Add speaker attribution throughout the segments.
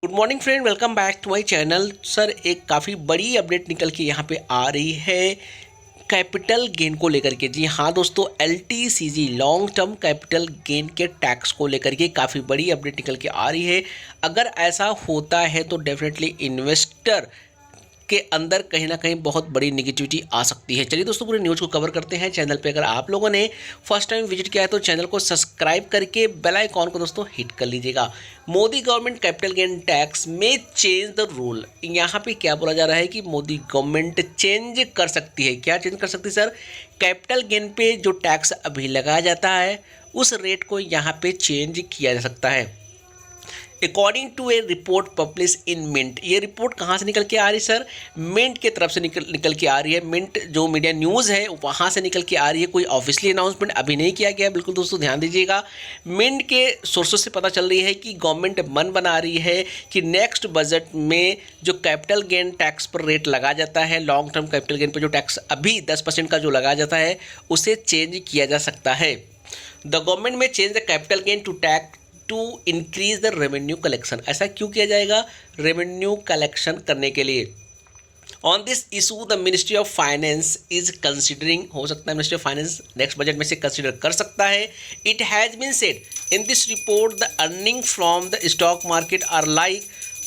Speaker 1: Good morning friend, welcome back to my channel. Sir एक काफ़ी बड़ी अपडेट निकल के यहाँ पे आ रही है कैपिटल गेन को लेकर के। जी हाँ दोस्तों, LTCG long term capital gain के टैक्स को लेकर के काफ़ी बड़ी अपडेट निकल के आ रही है। अगर ऐसा होता है तो डेफिनेटली इन्वेस्टर के अंदर कहीं ना कहीं बहुत बड़ी निगेटिविटी आ सकती है। चलिए दोस्तों, पूरे न्यूज़ को कवर करते हैं। चैनल पे अगर आप लोगों ने फर्स्ट टाइम विजिट किया है तो चैनल को सब्सक्राइब करके बेल आइकॉन को दोस्तों हिट कर लीजिएगा। Modi government capital gain tax में चेंज द रूल। यहाँ पे क्या बोला जा रहा है कि मोदी गवर्नमेंट चेंज कर सकती है। क्या चेंज कर सकती है सर? कैपिटल गेन पे जो टैक्स अभी लगाया जाता है उस रेट को यहाँ पे चेंज किया जा सकता है। According to a report publish in Mint. ये रिपोर्ट कहाँ से निकल के आ रही है सर? मिंट के तरफ से निकल के आ रही है। मिंट जो मीडिया न्यूज़ है वहाँ से निकल के आ रही है। कोई ऑफिशियली अनाउंसमेंट अभी नहीं किया गया। बिल्कुल दोस्तों ध्यान दीजिएगा। मिंट के सोर्सेस से पता चल रही है कि गवर्नमेंट मन बना रही है कि नेक्स्ट बजट में जो कैपिटल गेन टैक्स पर रेट लगाया जाता है, लॉन्ग टर्म कैपिटल गेन पर जो टैक्स अभी 10% का जो लगाया जाता है उसे चेंज किया जा सकता है। The government may change the capital gain to tax to increase the revenue collection. ऐसा क्यों किया जाएगा? रेवेन्यू कलेक्शन करने के लिए। On this issue the ministry of finance is considering. हो सकता है ministry of finance next budget में से कंसिडर कर सकता है। It has been said in this report the earning from the stock market are like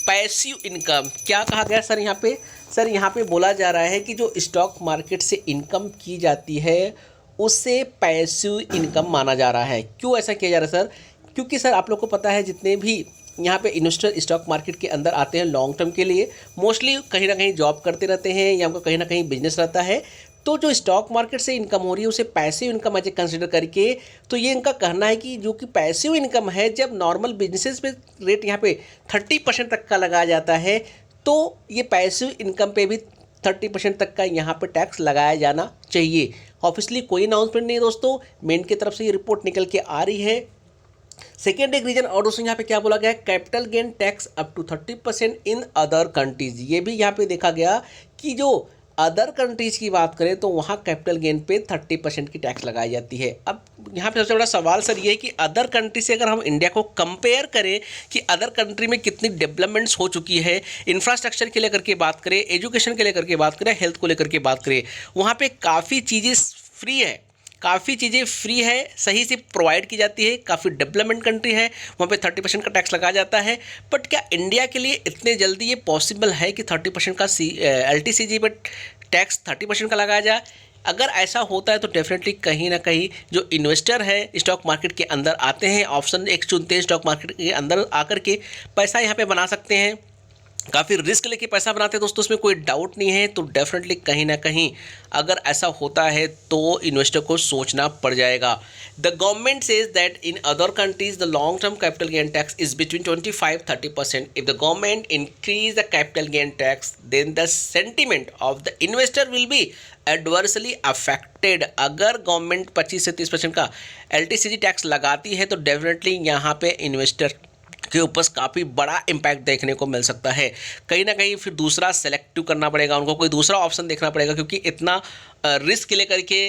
Speaker 1: passive income. क्या कहा गया सर यहाँ पे? सर यहाँ पे बोला जा रहा है कि जो स्टॉक मार्केट से इनकम की जाती है उसे पैसिव इनकम माना जा रहा है। क्यों ऐसा किया जा रहा है सर? क्योंकि सर आप लोग को पता है जितने भी यहाँ पे इन्वेस्टर स्टॉक मार्केट के अंदर आते हैं लॉन्ग टर्म के लिए, मोस्टली कहीं ना कहीं जॉब करते रहते हैं या उनका कहीं ना कहीं बिजनेस रहता है। तो जो स्टॉक मार्केट से इनकम हो रही है उसे passive income as a consider करके, तो ये इनका कहना है कि जो कि पैसिव इनकम है, जब नॉर्मल बिजनेसेस पे रेट यहाँ पे 30% तक का लगाया जाता है तो ये पैसिव इनकम पे भी 30% तक का यहाँ पे टैक्स लगाया जाना चाहिए। ऑफिशियली कोई अनाउंसमेंट नहीं है दोस्तों, मिंट की तरफ से ये रिपोर्ट निकल के आ रही है। सेकेंड एक रीजन और दोस्तों यहाँ पे क्या बोला गया है? Capital gain tax up to 30% in other countries. ये भी यहाँ पे देखा गया कि जो अदर कंट्रीज की बात करें तो वहाँ कैपिटल गेन पे 30% की टैक्स लगाई जाती है। अब यहाँ पे सबसे बड़ा सवाल सर ये है कि अदर कंट्री से अगर हम इंडिया को कंपेयर करें कि अदर कंट्री में कितनी डेवलपमेंट्स हो चुकी है, इंफ्रास्ट्रक्चर के लेकर के बात करें, एजुकेशन के लेकर के बात करें, हेल्थ को लेकर के बात करें, वहाँ पे काफ़ी चीज़ें फ्री है, काफ़ी चीज़ें फ्री है, सही से प्रोवाइड की जाती है। काफ़ी डेवलपमेंट कंट्री है, वहाँ पे 30% का टैक्स लगाया जाता है। बट क्या इंडिया के लिए इतने जल्दी ये पॉसिबल है कि 30% का LTCG पर टैक्स 30% का लगाया जाए? अगर ऐसा होता है तो डेफिनेटली कहीं ना कहीं जो इन्वेस्टर है स्टॉक मार्केट के अंदर आते हैं, ऑप्शन एक चुनते हैं, स्टॉक मार्केट के अंदर आकर के पैसा यहाँ पे बना सकते हैं, काफ़ी रिस्क लेके पैसा बनाते हैं दोस्तों, उसमें कोई डाउट नहीं है। तो डेफिनेटली कहीं ना कहीं अगर ऐसा होता है तो इन्वेस्टर को सोचना पड़ जाएगा। The government says that in other countries the long term capital gain tax is between 25-30%। If the government increase the capital gain tax then the sentiment of the investor will be adversely affected. अगर government 25 से 30% का LTCG tax लगाती है तो definitely यहाँ पे investor के ऊपर काफ़ी बड़ा इम्पैक्ट देखने को मिल सकता है। कहीं ना कहीं फिर दूसरा सेलेक्टिव करना पड़ेगा उनको, कोई दूसरा ऑप्शन देखना पड़ेगा, क्योंकि इतना रिस्क लेकर के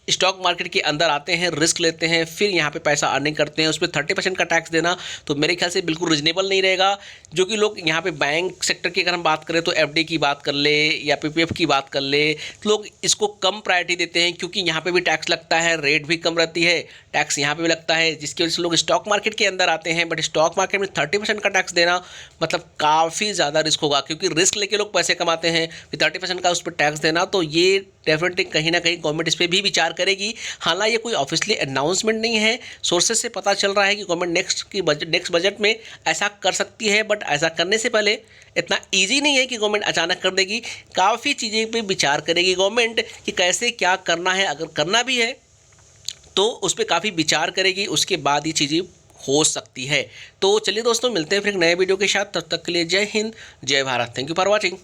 Speaker 1: स्टॉक मार्केट के अंदर आते हैं, रिस्क लेते हैं, फिर यहाँ पे पैसा अर्निंग करते हैं, उस पर 30% का टैक्स देना तो मेरे ख्याल से बिल्कुल रिजनेबल नहीं रहेगा। जो कि लोग यहाँ पे बैंक सेक्टर की अगर हम बात करें तो FD की बात कर ले या PPF की बात कर ले, तो लोग इसको कम प्रायोरिटी देते हैं क्योंकि यहाँ पे भी टैक्स लगता है, रेट भी कम रहती है, टैक्स यहाँ पे भी लगता है, जिसकी वजह से लोग स्टॉक मार्केट के अंदर आते हैं। बट स्टॉक मार्केट में 30% का टैक्स देना मतलब काफ़ी ज़्यादा रिस्क होगा, क्योंकि रिस्क लेके लोग पैसे कमाते हैं, फिर 30% का उस पर टैक्स देना, तो ये डेफिनेटली कहीं ना कहीं गवर्नमेंट इस पर भी विचार करेगी। हालांकि ये कोई ऑफिशियली अनाउंसमेंट नहीं है, सोर्सेज से पता चल रहा है कि गवर्नमेंट नेक्स्ट बजट में ऐसा कर सकती है। बट ऐसा करने से पहले इतना इजी नहीं है कि गवर्नमेंट अचानक कर देगी, काफ़ी चीज़ें पे विचार करेगी गवर्नमेंट कि कैसे क्या करना है। अगर करना भी है तो उस पर काफ़ी विचार करेगी, उसके बाद ये चीज़ें हो सकती है। तो चलिए दोस्तों, मिलते हैं फिर एक नए वीडियो के साथ। तब तक के लिए जय हिंद, जय Bharat. Thank you for watching.